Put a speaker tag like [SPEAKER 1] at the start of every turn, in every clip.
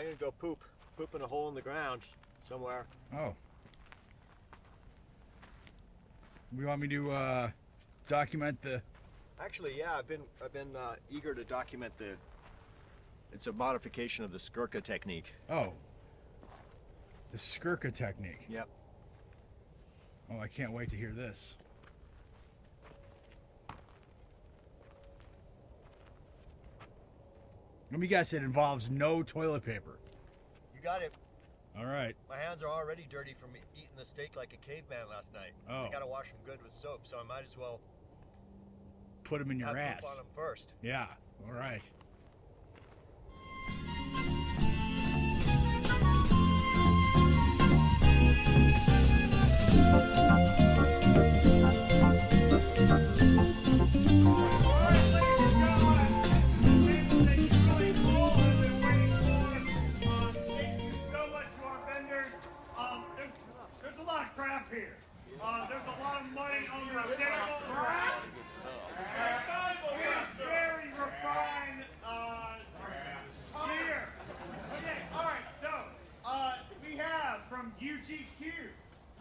[SPEAKER 1] I'm gonna go poop in a hole in the ground somewhere.
[SPEAKER 2] Oh. You want me to document the?
[SPEAKER 1] Actually, yeah, I've been eager to document the. It's a modification of the skirka technique.
[SPEAKER 2] Oh. The skirka technique.
[SPEAKER 1] Yep.
[SPEAKER 2] Oh, I can't wait to hear this. Let me guess, it involves no toilet paper.
[SPEAKER 1] You got it.
[SPEAKER 2] All right.
[SPEAKER 1] My hands are already dirty from eating the steak like a caveman last night.
[SPEAKER 2] Oh.
[SPEAKER 1] I gotta wash them good with soap, so I might as well
[SPEAKER 2] Put them in your
[SPEAKER 1] have
[SPEAKER 2] ass.
[SPEAKER 1] poop on them first.
[SPEAKER 2] Yeah. All right.
[SPEAKER 3] There's a lot of crap here. There's a lot of money on the table. It's very refined gear. Okay, all right. So we have from UGQ,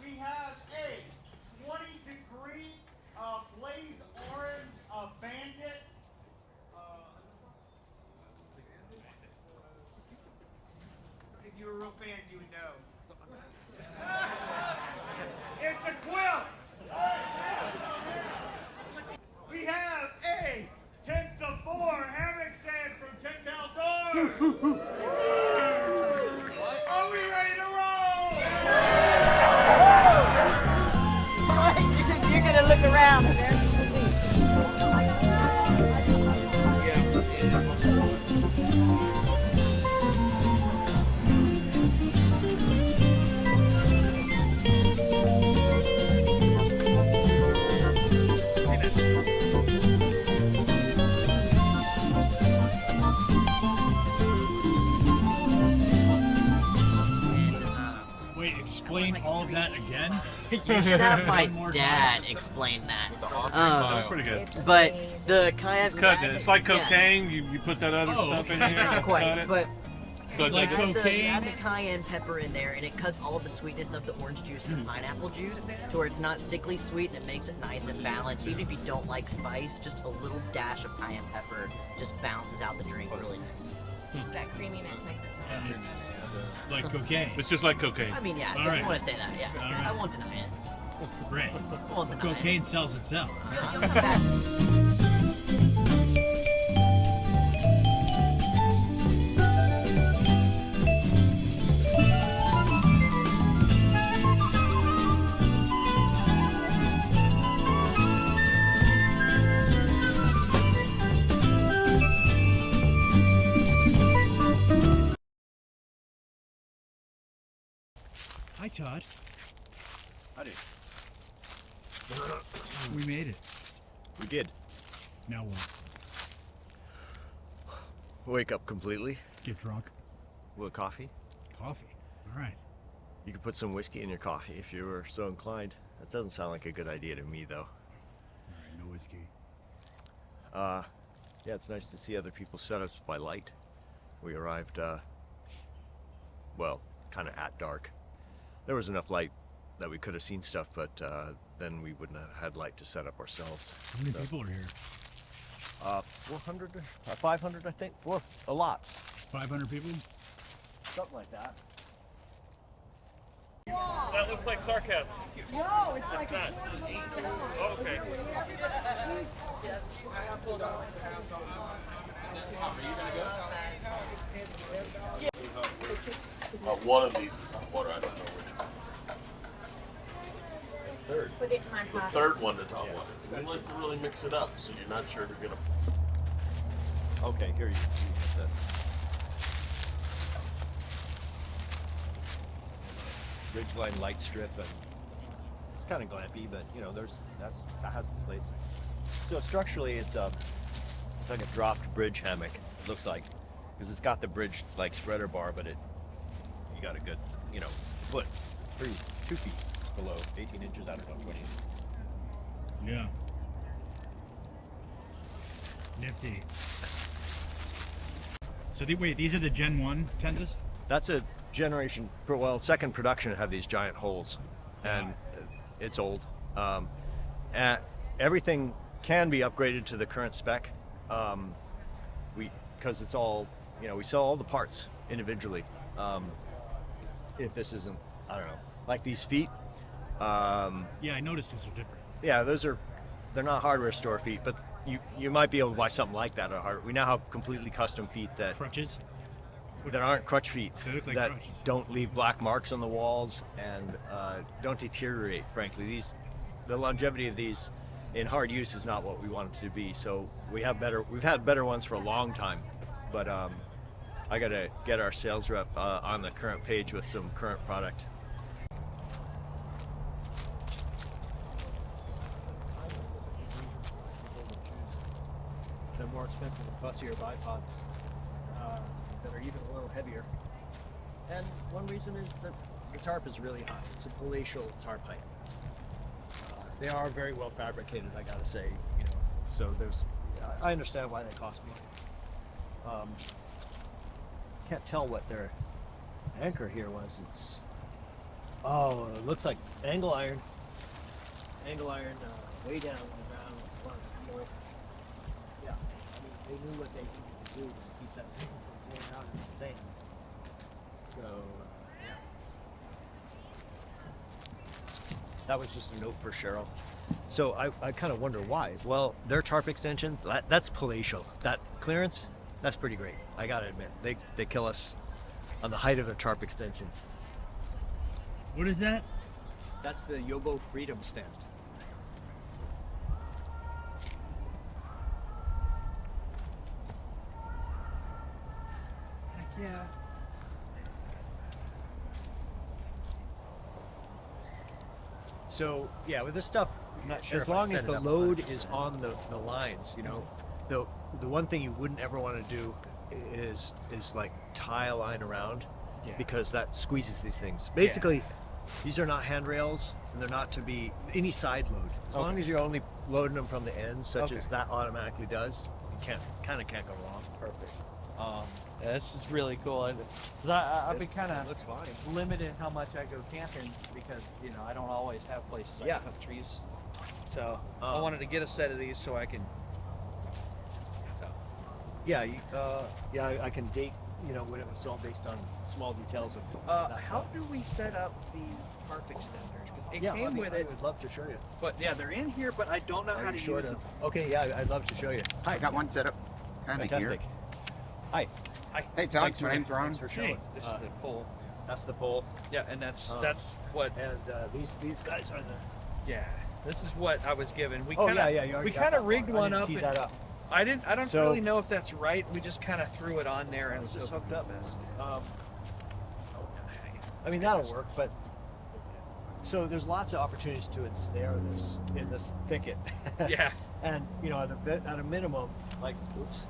[SPEAKER 3] we have a 20-degree blaze orange bandit. If you were real fans, you would know. It's a quilt. We have a Tensa 4 hammock stand from Tensa Outdoors. Are we ready to roll?
[SPEAKER 4] You're gonna look around.
[SPEAKER 2] Wait, explain all of that again?
[SPEAKER 4] You should have my dad explain that.
[SPEAKER 5] That's pretty good.
[SPEAKER 4] But the kayak.
[SPEAKER 5] It's like cocaine. You put that other stuff in here.
[SPEAKER 4] Not
[SPEAKER 5] cut
[SPEAKER 4] quite,
[SPEAKER 5] it.
[SPEAKER 4] but
[SPEAKER 5] So
[SPEAKER 2] like
[SPEAKER 4] you
[SPEAKER 2] cocaine?
[SPEAKER 4] add the cayenne pepper in there, and it cuts all the sweetness of the orange juice and the pineapple juice to where it's not sickly sweet, and it makes it nice and balanced. Even if you don't like spice, just a little dash of cayenne pepper just balances out the drink really nice.
[SPEAKER 6] That creaminess makes it so
[SPEAKER 2] And it's like cocaine.
[SPEAKER 5] It's just like cocaine.
[SPEAKER 4] I mean, yeah,
[SPEAKER 2] All
[SPEAKER 4] if
[SPEAKER 2] right.
[SPEAKER 4] you want to say that, yeah.
[SPEAKER 2] All right.
[SPEAKER 4] I won't deny it.
[SPEAKER 2] Great.
[SPEAKER 4] I won't deny
[SPEAKER 2] Cocaine sells itself.
[SPEAKER 4] it.
[SPEAKER 2] Hi, Todd.
[SPEAKER 1] Howdy.
[SPEAKER 2] We made it.
[SPEAKER 1] We did.
[SPEAKER 2] Now what?
[SPEAKER 1] Wake up completely.
[SPEAKER 2] Get drunk?
[SPEAKER 1] A little coffee.
[SPEAKER 2] Coffee. All right.
[SPEAKER 1] You could put some whiskey in your coffee if you were so inclined. That doesn't sound like a good idea to me, though.
[SPEAKER 2] All right, no whiskey.
[SPEAKER 1] Yeah, it's nice to see other people's setups by light. We arrived, well, kind of at dark. There was enough light that we could have seen stuff, but then we wouldn't have had light to set up ourselves.
[SPEAKER 2] How many people are here?
[SPEAKER 1] 400, 500, I think. A lot.
[SPEAKER 2] 500 people?
[SPEAKER 1] Something like that.
[SPEAKER 7] That looks like sarcasm.
[SPEAKER 6] No, it's like
[SPEAKER 7] Not. Oh, okay.
[SPEAKER 5] One of these is hot water. I don't know which one.
[SPEAKER 1] Third.
[SPEAKER 6] put it in my
[SPEAKER 5] The
[SPEAKER 6] pocket.
[SPEAKER 5] third one is hot water. We like to really mix it up, so you're not sure you're gonna.
[SPEAKER 1] Okay, here you have that. Ridgeline light strip, and it's kind of glampy, but you know, that has its place. So structurally, it's like a dropped bridge hammock. It looks like, because it's got the bridge like spreader bar, but you got a good, foot, 2 feet below, 18 inches. I don't know, 20.
[SPEAKER 2] Yeah. Nifty. So wait, these are the Gen 1 Tensas?
[SPEAKER 1] That's a generation. Well, second production had these giant holes, and it's old. And everything can be upgraded to the current spec. Because it's all, we sell all the parts individually. If this isn't, I don't know, like these feet.
[SPEAKER 2] Yeah, I noticed these are different.
[SPEAKER 1] Yeah, they're not hardware store feet, but you might be able to buy something like that at hardware. We now have completely custom feet that
[SPEAKER 2] Crutches.
[SPEAKER 1] aren't crutch feet,
[SPEAKER 2] They look like
[SPEAKER 1] that
[SPEAKER 2] crutches.
[SPEAKER 1] don't leave black marks on the walls and don't deteriorate. Frankly, the longevity of these in hard use is not what we want it to be. So we've had better ones for a long time, but I gotta get our sales rep on the current page with some current product. The more expensive and fussier bipods that are even a little heavier. And one reason is that the tarp is really high. It's a palatial tarp height. They are very well fabricated, I gotta say. So I understand why they cost more. Can't tell what their anchor here was. It looks like angle iron. Angle iron way down on the ground. Yeah, they knew what they needed to do to keep that thing from going out in the sand. So, yeah. That was just a note for Cheryl. So I kind of wonder why. Well, their tarp extensions, that's palatial. That clearance, that's pretty great. I gotta admit, they kill us on the height of their tarp extensions.
[SPEAKER 2] What is that?
[SPEAKER 1] That's the Yobo Freedom stand.
[SPEAKER 2] Heck yeah.
[SPEAKER 1] So yeah, with this stuff,
[SPEAKER 8] I'm not sure
[SPEAKER 1] as
[SPEAKER 8] if I
[SPEAKER 1] long
[SPEAKER 8] set
[SPEAKER 1] as
[SPEAKER 8] it
[SPEAKER 1] the
[SPEAKER 8] up
[SPEAKER 1] load
[SPEAKER 8] 100%.
[SPEAKER 1] is on the lines, the one thing you wouldn't ever want to do is like tie a line around,
[SPEAKER 8] Yeah.
[SPEAKER 1] because that squeezes these things. Basically, these are not handrails, and they're not to be any side load. As long as you're only loading them from the ends, such as that automatically does, you can't go wrong.
[SPEAKER 8] Perfect. Yeah, this is really cool. I've been kind of
[SPEAKER 1] Looks fine.
[SPEAKER 8] limited how much I go camping because I don't always have places I
[SPEAKER 1] Yeah.
[SPEAKER 8] can cut trees. So I wanted to get a set of these so I can.
[SPEAKER 1] Yeah, I can date, when it was all based on small details of that
[SPEAKER 8] How
[SPEAKER 1] stuff.
[SPEAKER 8] do we set up the tarp extenders? Because it
[SPEAKER 1] Yeah,
[SPEAKER 8] came with
[SPEAKER 1] I
[SPEAKER 8] it,
[SPEAKER 1] would love to show you.
[SPEAKER 8] but yeah, they're in here, but I don't know how to use them.
[SPEAKER 1] Okay, yeah, I'd love to show you. Hi.
[SPEAKER 9] I got one set up kind of here.
[SPEAKER 1] Fantastic. Hi.
[SPEAKER 9] Hey, Todd,
[SPEAKER 1] Thanks
[SPEAKER 9] my
[SPEAKER 1] for-
[SPEAKER 9] name's Ron.
[SPEAKER 1] Thanks for showing.
[SPEAKER 8] This is the pole.
[SPEAKER 1] That's the pole.
[SPEAKER 8] Yeah, and that's what.
[SPEAKER 1] And these guys are the.
[SPEAKER 8] Yeah, this is what I was given. We
[SPEAKER 1] Oh
[SPEAKER 8] kinda,
[SPEAKER 1] yeah, you already
[SPEAKER 8] we
[SPEAKER 1] got
[SPEAKER 8] kind
[SPEAKER 1] that
[SPEAKER 8] of rigged
[SPEAKER 1] far. I
[SPEAKER 8] one
[SPEAKER 1] didn't
[SPEAKER 8] up.
[SPEAKER 1] See
[SPEAKER 8] and
[SPEAKER 1] that up.
[SPEAKER 8] I don't
[SPEAKER 1] So-
[SPEAKER 8] really know if that's right. We just kind of threw it on there and
[SPEAKER 1] How's this
[SPEAKER 8] so
[SPEAKER 1] hooked up as? I mean that'll work, but so there's lots of opportunities to ensnare this in this thicket.
[SPEAKER 8] Yeah.
[SPEAKER 1] And at a minimum, like oops.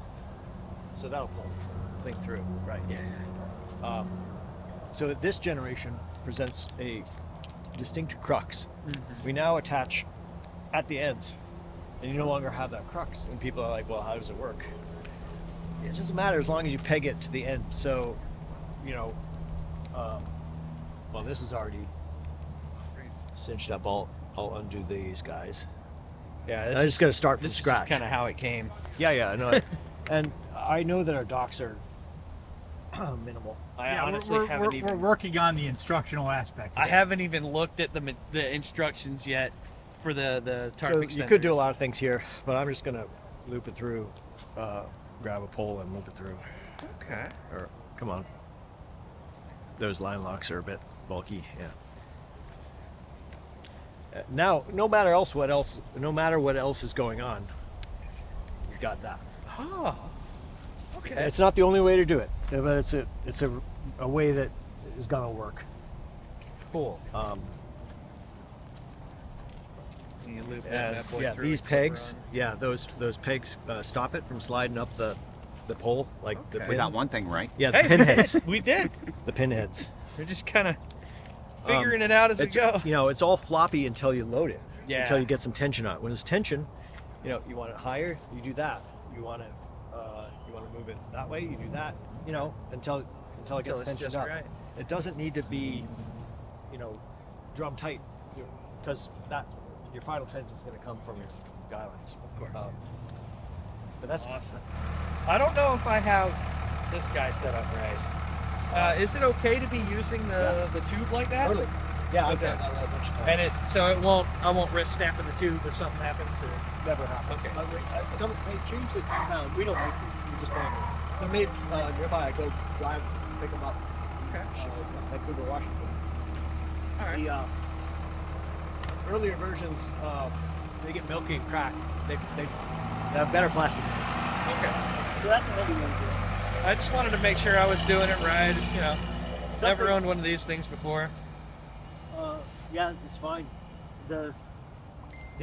[SPEAKER 1] So that'll pull clean through, right? Yeah. So this generation presents a distinct crux.
[SPEAKER 8] Mm-hmm.
[SPEAKER 1] We now attach at the ends, and you no longer have that crux. And people are like, "Well, how does it work?" It doesn't matter as long as you peg it to the end. So, well, this is already cinched up. I'll undo these guys.
[SPEAKER 8] Yeah,
[SPEAKER 1] I'm just gonna start from
[SPEAKER 8] this
[SPEAKER 1] scratch.
[SPEAKER 8] is kind of how it came.
[SPEAKER 1] Yeah, I know. And I know that our docks are minimal.
[SPEAKER 8] I
[SPEAKER 2] Yeah,
[SPEAKER 8] honestly
[SPEAKER 2] we're
[SPEAKER 8] haven't even.
[SPEAKER 2] working on the instructional aspect.
[SPEAKER 8] I haven't even looked at the instructions yet for the tarp
[SPEAKER 1] So
[SPEAKER 8] extenders.
[SPEAKER 1] you could do a lot of things here, but I'm just gonna loop it through, grab a pole and loop it through.
[SPEAKER 8] Okay.
[SPEAKER 1] Or come on. Those line locks are a bit bulky. Yeah. Now, no matter what else is going on, you've got that.
[SPEAKER 8] Oh. Okay.
[SPEAKER 1] It's not the only way to do it, but it's a way that is gonna work.
[SPEAKER 8] Cool. You loop that
[SPEAKER 1] And
[SPEAKER 8] bad boy
[SPEAKER 1] yeah,
[SPEAKER 8] through
[SPEAKER 1] these
[SPEAKER 8] and clip
[SPEAKER 1] pegs,
[SPEAKER 8] around.
[SPEAKER 1] those pegs stop it from sliding up the pole, like the
[SPEAKER 8] Okay.
[SPEAKER 9] We got
[SPEAKER 1] pin.
[SPEAKER 9] one thing right.
[SPEAKER 1] Yeah, the pinheads.
[SPEAKER 8] We did.
[SPEAKER 1] The pinheads.
[SPEAKER 8] We're just kind of figuring it out as we
[SPEAKER 1] It's,
[SPEAKER 8] go.
[SPEAKER 1] it's all floppy until you load it.
[SPEAKER 8] Yeah.
[SPEAKER 1] Until you get some tension on it. When there's tension, you want it higher, you do that. You want to move it that way, you do that. Until until it gets
[SPEAKER 8] Until it's
[SPEAKER 1] tensioned
[SPEAKER 8] just
[SPEAKER 1] up.
[SPEAKER 8] right.
[SPEAKER 1] It doesn't need to be, drum tight, because your final tension is going to come from your guy lines.
[SPEAKER 8] Of course.
[SPEAKER 1] But that's
[SPEAKER 8] Awesome. I don't know if I have this guy set up right. Is it okay to be using the tube like that?
[SPEAKER 1] totally. Yeah, I've
[SPEAKER 8] Okay.
[SPEAKER 1] done that a bunch of times.
[SPEAKER 8] And I won't risk snapping the tube if something happens. Or...
[SPEAKER 1] never happened.
[SPEAKER 8] Okay.
[SPEAKER 1] They changed it. We don't make these. We just buy them. They're made nearby. I go drive, pick them up.
[SPEAKER 8] Okay.
[SPEAKER 1] Vancouver, Washington.
[SPEAKER 8] All right.
[SPEAKER 1] The earlier versions, they get milky and cracked. They have better plastic.
[SPEAKER 8] Okay.
[SPEAKER 1] So that's a heavy one.
[SPEAKER 8] I just wanted to make sure I was doing it right. Never
[SPEAKER 1] Something-
[SPEAKER 8] owned one of these things before.
[SPEAKER 1] Yeah, it's fine. The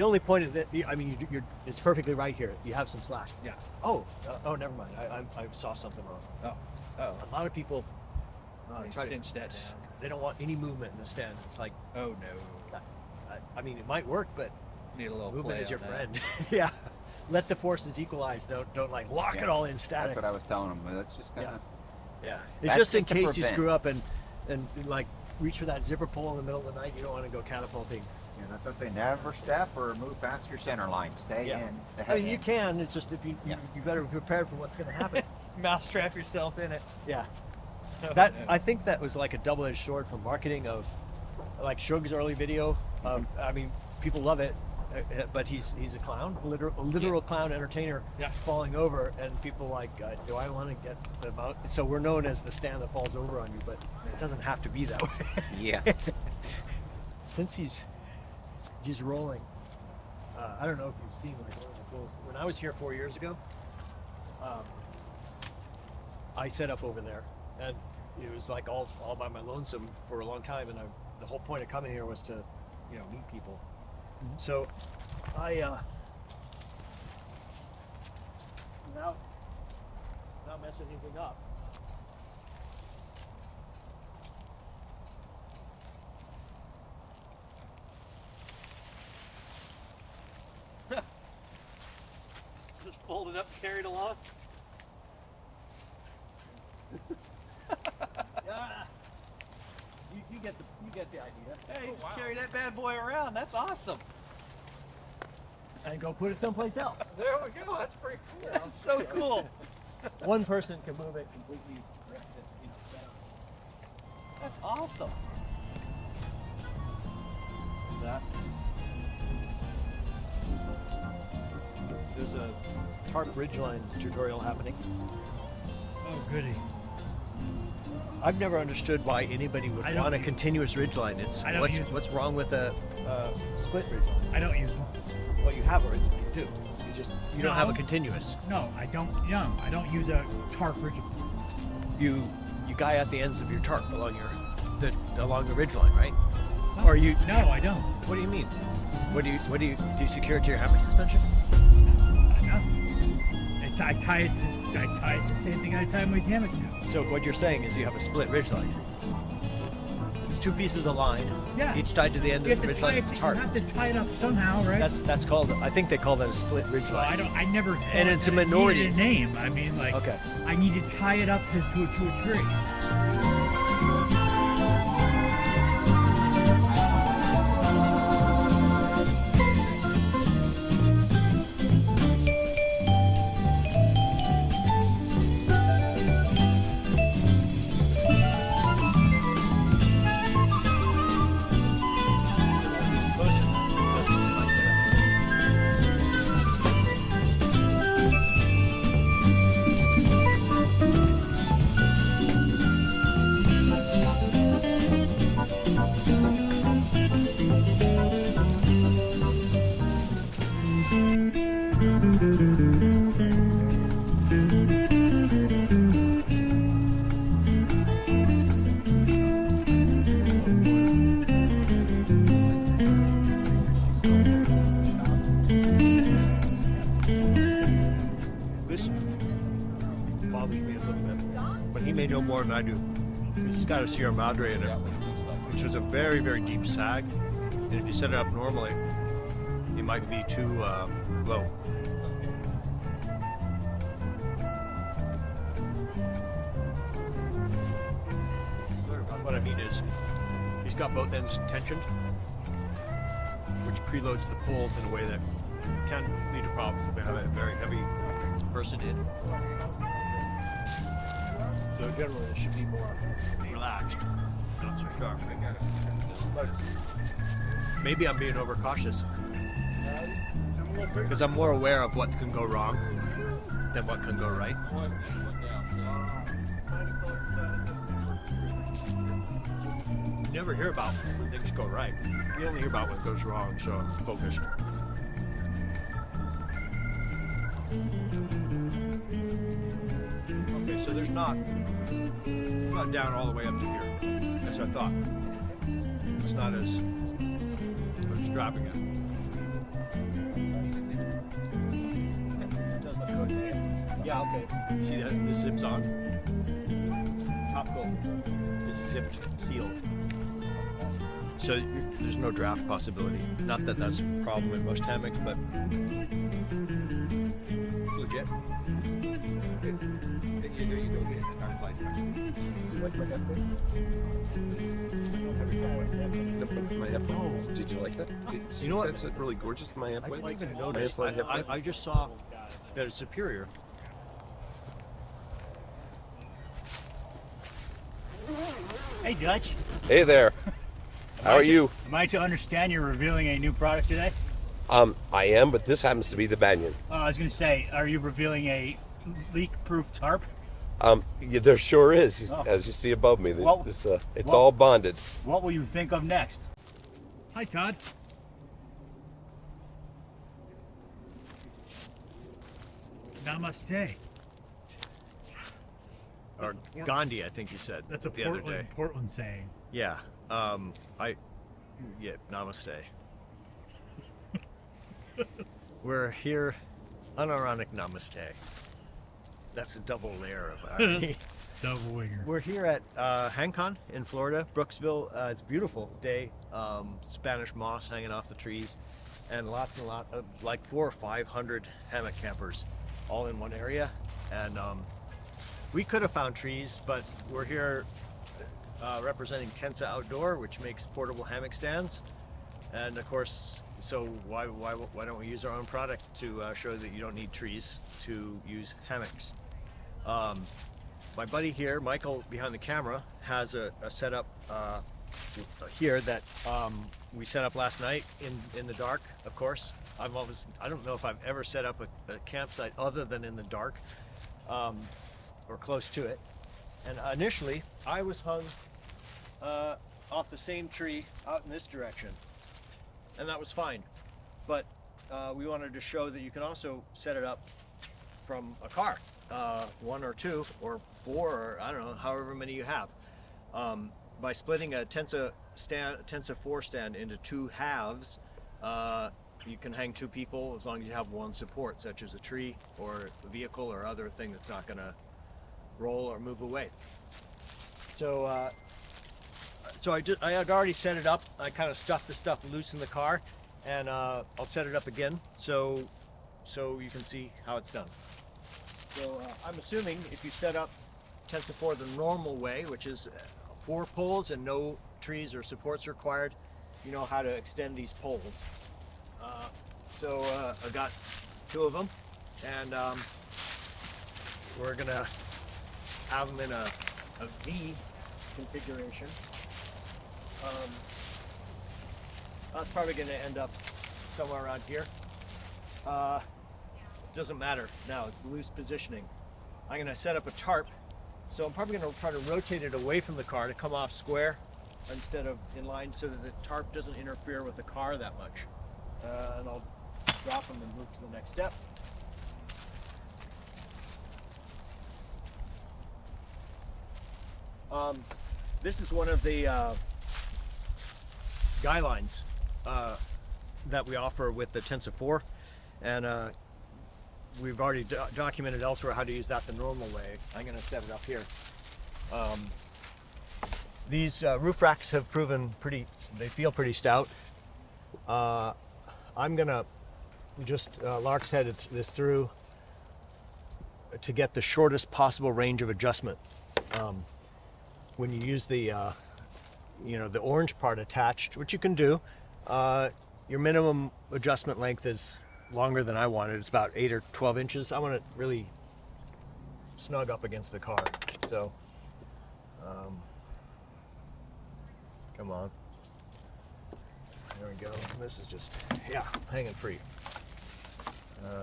[SPEAKER 1] only point of it, it's perfectly right here. You have some slack.
[SPEAKER 8] Yeah.
[SPEAKER 1] Oh, never mind. I saw something wrong.
[SPEAKER 8] Oh.
[SPEAKER 1] A lot of people
[SPEAKER 8] They
[SPEAKER 1] try to
[SPEAKER 8] cinch that down.
[SPEAKER 1] They don't want any movement in the stand. It's like,
[SPEAKER 8] Oh no.
[SPEAKER 1] it might work, but
[SPEAKER 8] Need a little
[SPEAKER 1] movement
[SPEAKER 8] play
[SPEAKER 1] is your
[SPEAKER 8] on that.
[SPEAKER 1] friend. Yeah. Let the forces equalize. Don't like lock it all in static.
[SPEAKER 9] That's what I was telling them. That's just kind of.
[SPEAKER 1] Yeah. It's
[SPEAKER 9] That's
[SPEAKER 1] just in
[SPEAKER 9] just to
[SPEAKER 1] case you
[SPEAKER 9] prevent.
[SPEAKER 1] screw up and like reach for that zipper pull in the middle of the night. You don't want to go catapulting.
[SPEAKER 9] That's what I say. Never step or move past your center line. Stay
[SPEAKER 1] Yeah.
[SPEAKER 9] in. The
[SPEAKER 1] I
[SPEAKER 9] head
[SPEAKER 1] mean, you
[SPEAKER 9] end.
[SPEAKER 1] can. It's just if you better be prepared for what's going to happen.
[SPEAKER 8] Mousetrap yourself in it.
[SPEAKER 1] Yeah.
[SPEAKER 8] Oh,
[SPEAKER 1] That
[SPEAKER 8] no.
[SPEAKER 1] I think that was like a double-edged sword for marketing of, like Shug's early video. People love it, but he's a clown, a literal clown entertainer,
[SPEAKER 8] Yeah.
[SPEAKER 1] falling over, and people like, do I want to get the mount? So we're known as the stand that falls over on you, but it doesn't have to be that way.
[SPEAKER 9] Yeah.
[SPEAKER 1] Since he's rolling, I don't know if you've seen like one of the coolest. When I was here 4 years ago, I set up over there, and it was like all by my lonesome for a long time. And the whole point of coming here was to, meet people. So I without messing anything up.
[SPEAKER 8] Just fold it up, carry it along.
[SPEAKER 1] Yeah. You get the idea.
[SPEAKER 8] Hey, just carry that bad boy around. That's awesome.
[SPEAKER 1] And go put it someplace else.
[SPEAKER 8] There we go. That's pretty cool. That's so cool.
[SPEAKER 1] One person can move it completely. Set up.
[SPEAKER 8] That's awesome.
[SPEAKER 1] What's that? There's a tarp ridgeline tutorial happening.
[SPEAKER 2] Oh, goody.
[SPEAKER 1] I've never understood why anybody would
[SPEAKER 2] I don't
[SPEAKER 1] want a
[SPEAKER 2] use-
[SPEAKER 1] continuous ridgeline.
[SPEAKER 2] I don't use-
[SPEAKER 1] What's wrong with a split ridgeline?
[SPEAKER 2] I don't use one.
[SPEAKER 1] Well, you have a ridgeline. You do. You don't have a
[SPEAKER 2] No.
[SPEAKER 1] continuous.
[SPEAKER 2] No, I don't. No, I don't use a tarp rigid.
[SPEAKER 1] You guy at the ends of your tarp along the ridgeline, right? Or you?
[SPEAKER 2] No, I don't.
[SPEAKER 1] What do you mean? Do you secure it to your hammock suspension?
[SPEAKER 2] No. I tie it to the same thing I tie my hammock to.
[SPEAKER 1] So what you're saying is you have a split ridgeline. It's two pieces of line.
[SPEAKER 2] Yeah.
[SPEAKER 1] Each tied to the end
[SPEAKER 2] You
[SPEAKER 1] of
[SPEAKER 2] have
[SPEAKER 1] the
[SPEAKER 2] to tie
[SPEAKER 1] ridgeline.
[SPEAKER 2] it.
[SPEAKER 1] It's
[SPEAKER 2] You
[SPEAKER 1] tarp.
[SPEAKER 2] have to tie it up somehow, right?
[SPEAKER 1] That's called. I think they call that a split ridgeline.
[SPEAKER 2] Well, I don't. I never thought
[SPEAKER 1] And it's
[SPEAKER 2] that
[SPEAKER 1] a minority.
[SPEAKER 2] It needed a name. I mean, like,
[SPEAKER 1] Okay.
[SPEAKER 2] I need to tie it up to a tree.
[SPEAKER 1] This bothers me a little bit, but he may know more than I do. This has got a Sierra Madre in it, which is a very, very deep sag. And if you set it up normally, it might be too low. neat is he's got both ends tensioned, which preloads the poles in a way that can lead to problems if we have a very heavy person in. So generally it should be more relaxed, not so sharp. But maybe I'm being overcautious because I'm more aware of what can go wrong than what can go right. You never hear about when things go right. You only hear about what goes wrong, so I'm focused. Okay, so there's not down all the way up to here, as I thought. It's not as extravagant. It does look good. Yeah, okay. See that? The zip's on. Top coat. This is zipped, sealed. So there's no draft possibility. Not that that's a problem in most hammocks, but it's legit.
[SPEAKER 5] Oh, did you like that?
[SPEAKER 1] You know what?
[SPEAKER 5] That's really gorgeous. My
[SPEAKER 1] I didn't even notice. I just saw that it's superior.
[SPEAKER 2] Hey, Dutch.
[SPEAKER 10] Hey there. How are you?
[SPEAKER 2] Am I to understand you're revealing a new product today?
[SPEAKER 10] I am, but this happens to be the banyan.
[SPEAKER 2] I was going to say, are you revealing a leak-proof tarp?
[SPEAKER 10] Yeah, there sure is,
[SPEAKER 2] Oh.
[SPEAKER 10] as you see above me.
[SPEAKER 2] Well-
[SPEAKER 10] It's
[SPEAKER 2] well-
[SPEAKER 10] all bonded.
[SPEAKER 2] What will you think of next? Hi, Todd. Namaste.
[SPEAKER 1] Or Gandhi, I think you said.
[SPEAKER 2] That's a
[SPEAKER 1] the other day.
[SPEAKER 2] Portland saying.
[SPEAKER 1] Yeah. Yeah, namaste. We're here, unironic namaste. That's a double layer of irony.
[SPEAKER 2] Double winger.
[SPEAKER 1] We're here at Hangcon in Florida, Brooksville. It's a beautiful day. Spanish moss hanging off the trees, and lots of like 400 or 500 hammock campers, all in one area. And we could have found trees, but we're here representing Tensa Outdoor, which makes portable hammock stands. And of course, so why don't we use our own product to show that you don't need trees to use hammocks? My buddy here, Michael, behind the camera, has a setup here that we set up last night in the dark. Of course, I don't know if I've ever set up a campsite other than in the dark, or close to it. And initially, I was hung off the same tree out in this direction, and that was fine. But we wanted to show that you can also set it up from a car, 1 or 2 or 4, or I don't know, however many you have. By splitting a Tensa 4 stand into 2 halves, you can hang 2 people as long as you have 1 support, such as a tree or a vehicle or other thing that's not going to roll or move away. So I had already set it up. I kind of stuffed the stuff loose in the car, and I'll set it up again so you can see how it's done. So I'm assuming if you set up Tensa 4 the normal way, which is 4 poles and no trees or supports required, you know how to extend these poles. So I got 2 of them, and we're gonna have them in a V configuration. That's probably going to end up somewhere around here. Doesn't matter now, it's loose positioning. I'm going to set up a tarp, so I'm probably going to try to rotate it away from the car to come off square instead of in line, so that the tarp doesn't interfere with the car that much. And I'll drop them and move to the next step. This is one of the guidelines that we offer with the Tensa 4, and we've already documented elsewhere how to use that the normal way. I'm going to set it up here. These roof racks have proven they feel pretty stout. I'm going to just lark's headed this through to get the shortest possible range of adjustment. When you use the the orange part attached, which you can do. Your minimum adjustment length is longer than I wanted. It's about 8 or 12 inches. I want it really snug up against the car. So, come on. There we go. This is just, yeah, hanging free.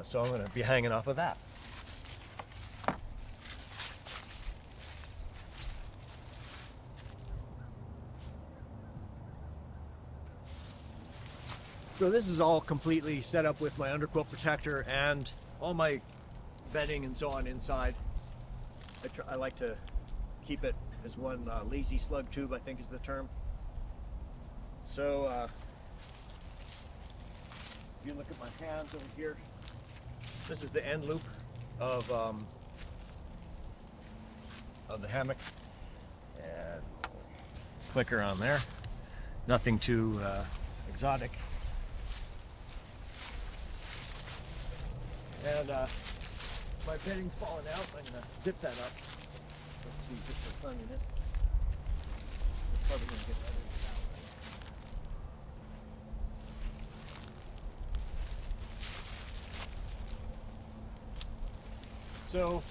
[SPEAKER 1] So I'm going to be hanging off of that. So this is all completely set up with my underquilt protector and all my bedding and so on inside. I like to keep it as one lazy slug tube, I think is the term. So if you look at my hands over here, this is the end loop of the hammock, and clicker on there. Nothing too exotic. And my bedding's falling out. I'm gonna zip that up. Let's see, just for cleanliness. It's probably gonna get better without that. So,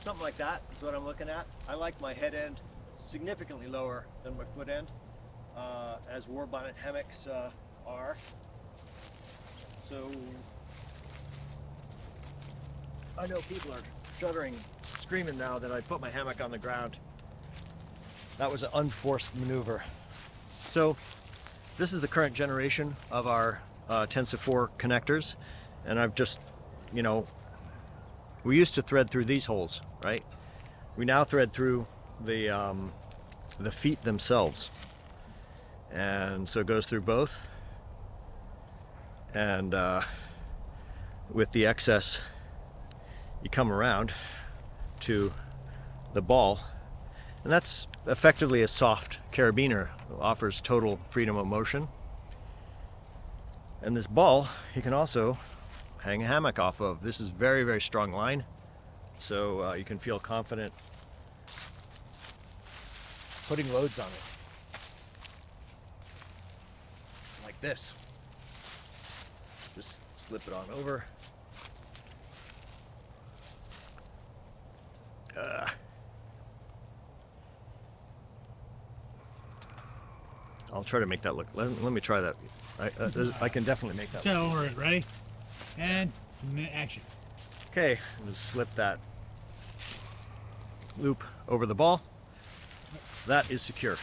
[SPEAKER 1] something like that is what I'm looking at. I like my head end significantly lower than my foot end, as war bonnet hammocks are. So, I know people are shuddering, screaming now that I put my hammock on the ground. That was an unforced maneuver. So this is the current generation of our Tensa 4 connectors, and I've just, we used to thread through these holes, right? We now thread through the feet themselves, and so it goes through both, and with the excess you come around to the ball, and that's effectively a soft carabiner. It offers total freedom of motion. And this ball you can also hang a hammock off of. This is very, very strong line, so you can feel confident putting loads on it like this. Just slip it on over. I'll try to make that look. Let me try that. I can definitely make that.
[SPEAKER 2] So, all right, ready? And action.
[SPEAKER 1] Okay, just slip that loop over the ball. That is secure.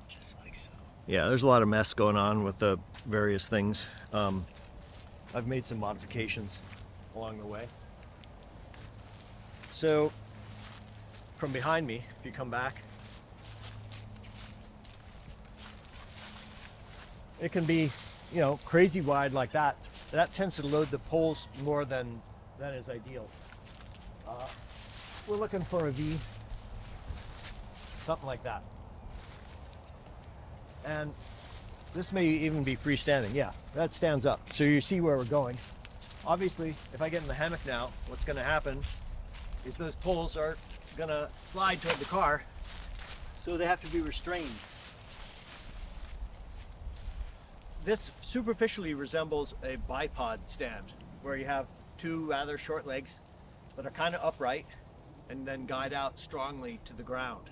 [SPEAKER 2] Just like so.
[SPEAKER 1] Yeah, there's a lot of mess going on with the various things. I've made some modifications along the way. So, from behind me, if you come back, it can be, crazy wide like that. That tends to load the poles more than is ideal. We're looking for a V, something like that. And this may even be freestanding. Yeah, that stands up. So you see where we're going. Obviously, if I get in the hammock now, what's going to happen is those poles are going to slide toward the car, so they have to be restrained. This superficially resembles a bipod stand, where you have two rather short legs that are kind of upright and then guide out strongly to the ground.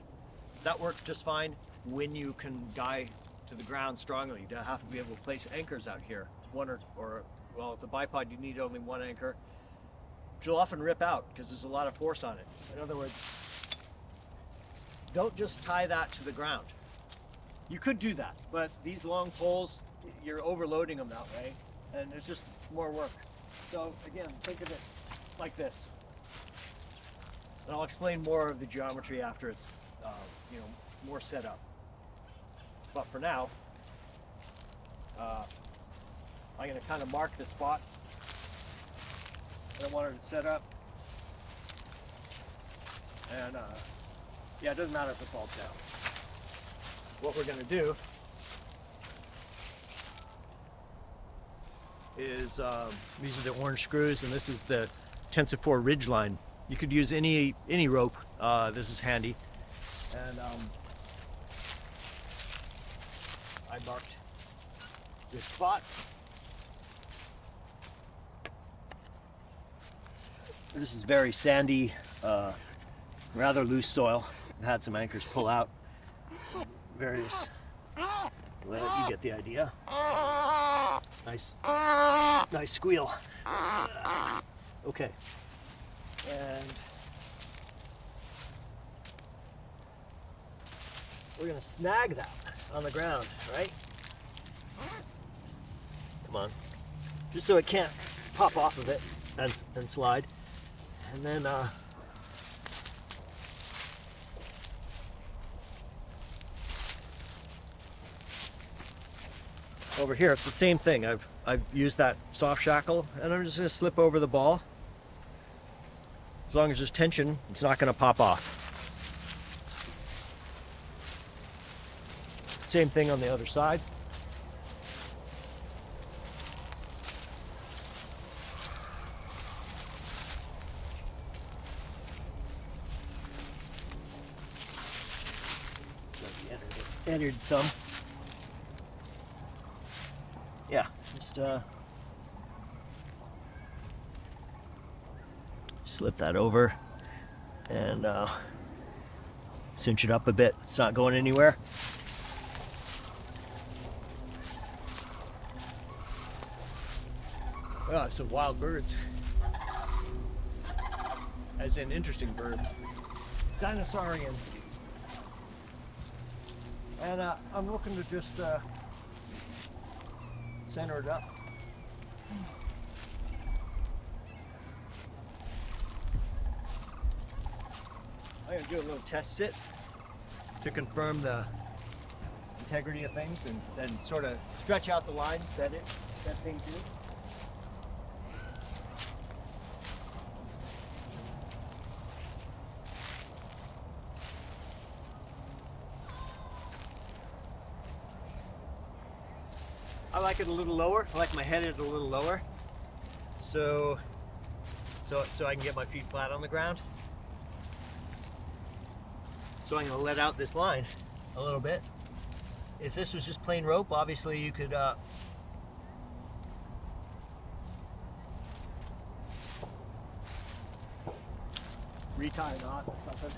[SPEAKER 1] That works just fine when you can guide to the ground strongly. You have to be able to place anchors out here. One or well, with the bipod you need only one anchor, which will often rip out because there's a lot of force on it. In other words, don't just tie that to the ground. You could do that, but these long poles, you're overloading them that way, and it's just more work. So again, think of it like this. And I'll explain more of the geometry after it's more set up. But for now, I'm going to kind of mark the spot that I wanted it set up. And yeah, it doesn't matter if it falls down. What we're going to do is these are the orange screws, and this is the Tensa 4 ridge line. You could use any rope. This is handy. And I marked this spot. This is very sandy, rather loose soil. I've had some anchors pull out various. Well, you get the idea. Nice squeal. Okay, and we're gonna snag that on the ground, right? Come on, just so it can't pop off of it and slide, and then over here it's the same thing. I've used that soft shackle, and I'm just gonna slip over the ball. As long as there's tension, it's not gonna pop off. Same thing on the other side. Entered some. Yeah, just slip that over and cinch it up a bit. It's not going anywhere. Oh, some wild birds. As in interesting birds. Dinosaurian. And I'm looking to just center it up. I'm going to do a little test sit to confirm the integrity of things, and then sort of stretch out the lines that thing do. I like it a little lower. I like my head a little lower, so I can get my feet flat on the ground. So I'm going to let out this line a little bit. If this was just plain rope, obviously you could retie a knot or something.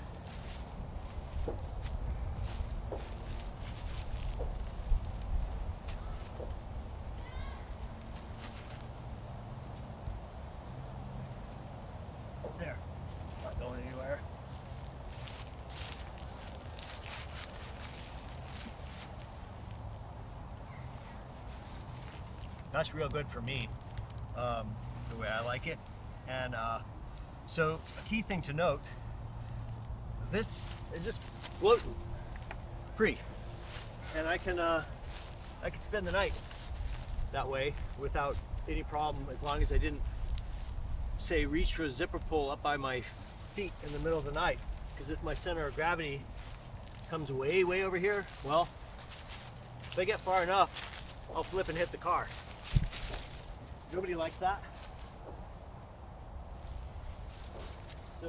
[SPEAKER 1] There, not going anywhere. That's real good for me, the way I like it. And so a key thing to note, this is just floating free, and I can spend the night that way without any problem, as long as I didn't, say, reach for a zipper pull up by my feet in the middle of the night. Because if my center of gravity comes way over here, well, if I get far enough, I'll flip and hit the car. Nobody likes that. So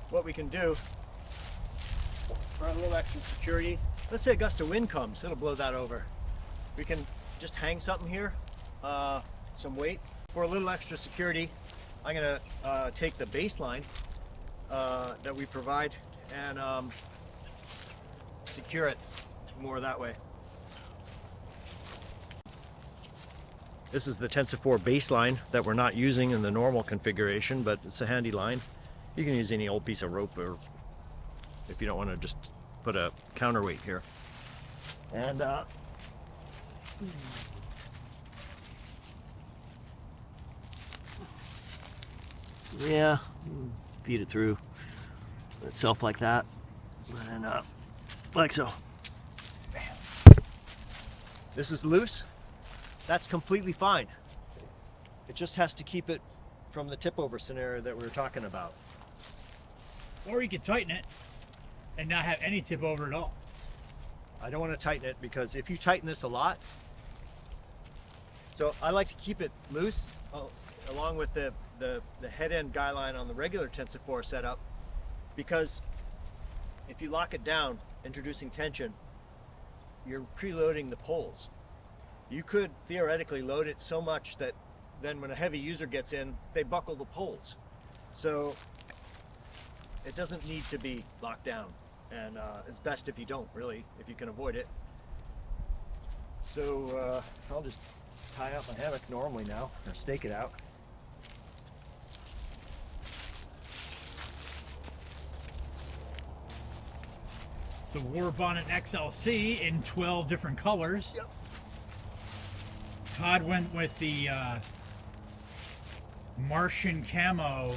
[SPEAKER 1] what we can do for a little extra security, let's say a gust of wind comes, it'll blow that over. We can just hang something here, some weight. For a little extra security, I'm gonna take the baseline that we provide and secure it more that way. This is the Tensa 4 baseline that we're not using in the normal configuration, but it's a handy line. You can use any old piece of rope, or if you don't want to just put a counterweight here. And yeah, feed it through itself like that, and like so. This is loose. That's completely fine. It just has to keep it from the tip over scenario that we were talking about.
[SPEAKER 2] Or you can tighten it and not have any tip over at all.
[SPEAKER 1] I don't want to tighten it, because if you tighten this a lot, So I like to keep it loose, along with the head end guy line on the regular Tensa 4 setup, because if you lock it down, introducing tension, you're preloading the poles. You could theoretically load it so much that then when a heavy user gets in, they buckle the poles. So it doesn't need to be locked down, and it's best if you don't, really, if you can avoid it. So I'll just tie out my hammock normally now, or stake it out.
[SPEAKER 2] The War Bonnet XLC in 12 different colors.
[SPEAKER 1] Yep.
[SPEAKER 2] Todd went with the Martian camo.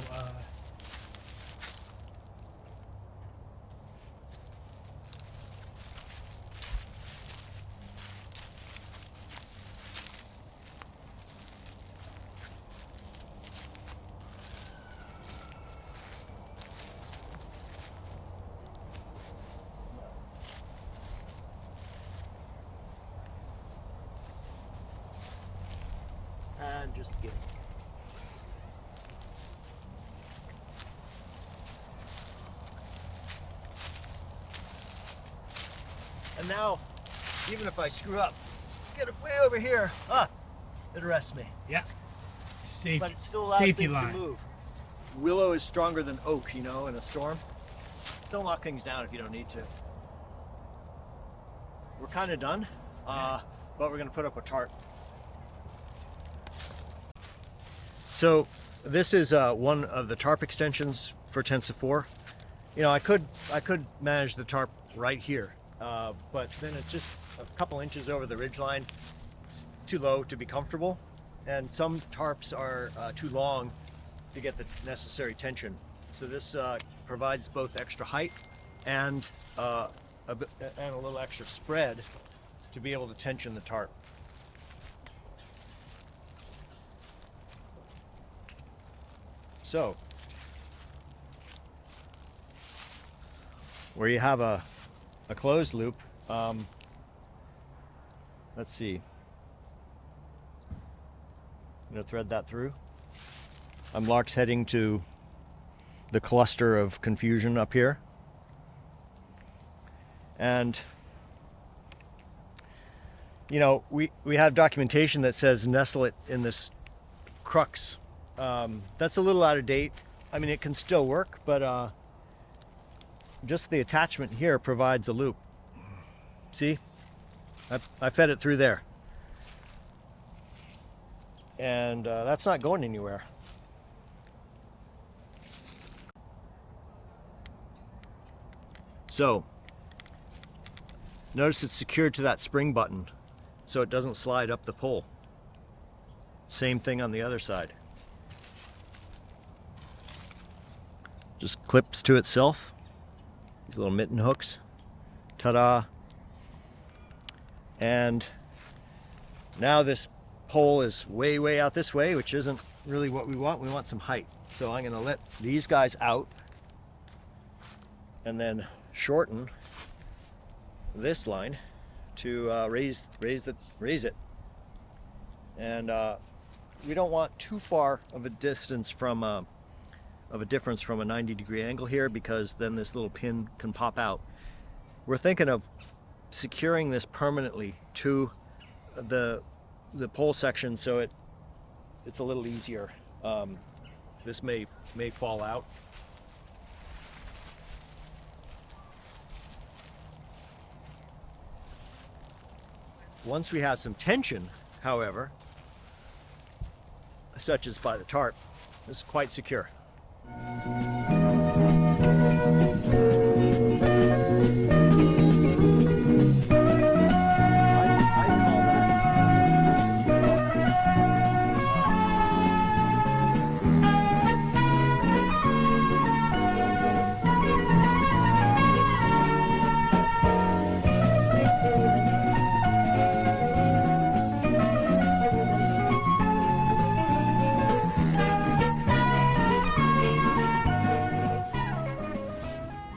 [SPEAKER 1] And just get it. And now, even if I screw up, get it way over here, it arrests me.
[SPEAKER 2] Yeah. Safe,
[SPEAKER 1] But it still allows
[SPEAKER 2] safety
[SPEAKER 1] things
[SPEAKER 2] line.
[SPEAKER 1] to move. Willow is stronger than oak, you know, in a storm. Don't lock things down if you don't need to. We're kind of done, but we're going to put up a tarp. So this is one of the tarp extensions for Tensa 4. You know, I could manage the tarp right here, but then it's just a couple inches over the ridgeline. It's too low to be comfortable, and some tarps are too long to get the necessary tension. So this provides both extra height and a little extra spread to be able to tension the tarp. So, where you have a closed loop, let's see, I'm going to thread that through. I'm Lark's heading to the cluster of confusion up here. And, you know, we have documentation that says nestle it in this crux. That's a little out of date. I mean, it can still work, but just the attachment here provides a loop. See? I fed it through there. And that's not going anywhere. So, notice it's secured to that spring button so it doesn't slide up the pole. Same thing on the other side. Just clips to itself. These little mitten hooks. Ta-da! And now this pole is way out this way, which isn't really what we want. We want some height. So I'm going to let these guys out and then shorten this line to raise it. And we don't want too far of a distance from of a difference from a 90-degree angle here, because then this little pin can pop out. We're thinking of securing this permanently to the pole section so it's a little easier. This may fall out. Once we have some tension, however, such as by the tarp, this is quite secure.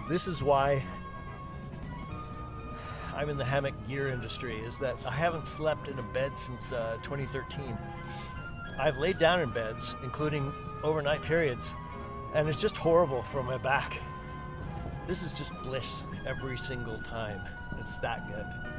[SPEAKER 1] This is why I'm in the hammock gear industry is that I haven't slept in a bed since 2013. I've laid down in beds, including overnight periods, and it's just horrible for my back. This is just bliss every single time. It's that good.